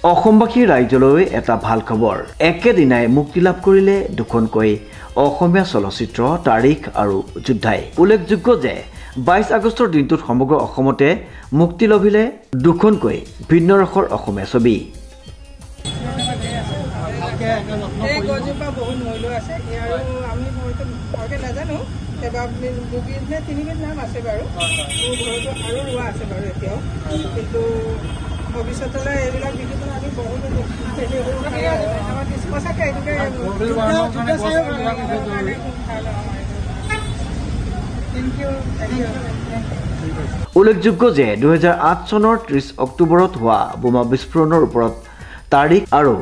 অসমবাসী ৰাইজলৈ এটা ভাল খবৰ একেদিনাই মুক্তি লাভ কৰিলে দুখনকৈ অসমীয়া চলচ্চিত্ৰ তাৰিখ আৰু যোদ্ধাই উল্লেখযোগ্য যে 22 আগষ্টৰ দিনটোত সমগ্ৰ অসমতে মুক্তি লভিলে দুখনকৈ ভিন্ন ৰসৰ অসমীয়া ছবি ভৱিষ্যতলৈ এইবিলাক বিকিবলৈ আমি বহুত উল্লেখযোগ্য যে 2008 চনৰ 30 অক্টোবৰত হোৱা বোমা বিস্ফোৰণৰ ওপৰত তাৰিখ আৰু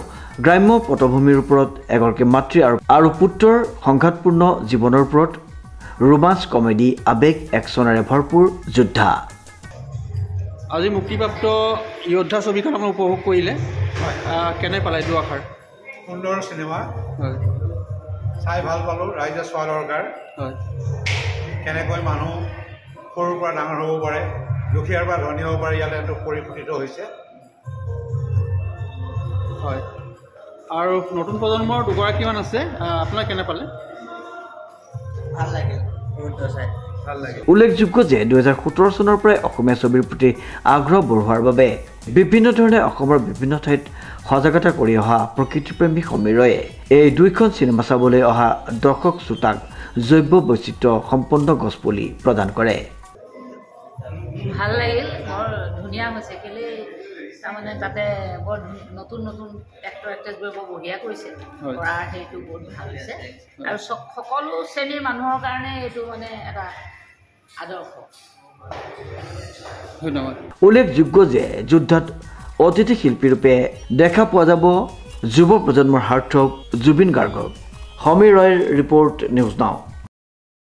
গ্ৰাম্য পটভূমিৰ ওপৰত এগৰাকী মাতৃ আৰু পুত্ৰৰ সংঘাতপূৰ্ণ জীৱনৰ ওপৰত ৰোমাঞ্চ কমেডি আবেগ একশ্যনেৰে ভৰপূৰ যোদ্ধা আজি মুক্তিপ্ৰাপ্ত যোদ্ধা ছবিখন আপুনি উপভোগ কৰিলে কেনে পালে এইটো আশাৰ সুন্দৰ চিনেমা চাই ভাল পালোঁ ৰাইজে চোৱা দৰকাৰ কেনেকৈ মানুহ সৰুৰ পৰা ডাঙৰ হ'ব পাৰে দুখীয়াৰ পৰা ধনী হ'ব পাৰে ইয়াতে এইটো পৰিফলিত হৈছে হয় আৰু নতুন প্ৰজন্মৰ দুগৰাকীমান আছে আপোনাৰ কেনে পালে ভাল লাগিল চাই উল্লেখযোগ্য যে 2017 চনৰ পৰাই অসমীয়া ছবিৰ প্ৰতি আগ্ৰহ বঢ়োৱাৰ বাবে বিভিন্ন ধৰণে অসমৰ বিভিন্ন ঠাইত সজাগতা কৰি অহা প্ৰকৃতিপ্ৰেমী সমীৰয়ে এই দুইখন চিনেমা চাবলৈ অহা দৰ্শক শ্ৰোতাক জৈৱ বৈচিত্ৰ্য সম্পন্ন গছপুলি প্ৰদান কৰে ভাল লাগিল বৰ ধুনীয়া হৈছে কেলে তাৰমানে তাতে বৰ নতুন নতুন এক্টৰ এক্ট্ৰেছবোৰ বৰ বঢ়িয়া কৰিছে কৰাৰ সেইটো বহুত ভাল হৈছে আৰু সকলো শ্ৰেণীৰ মানুহৰ কাৰণে এইটো মানে এটা আদৰ্শ ধন্যবাদ উল্লেখযোগ্য যে যোদ্ধাত অতিথি শিল্পীৰূপে দেখা পোৱা যাব যুৱ প্ৰজন্মৰ হাৰ্থক জুবিন গাৰ্গক সমীৰ ৰয়ৰ ৰিপৰ্ট নিউজ নাও।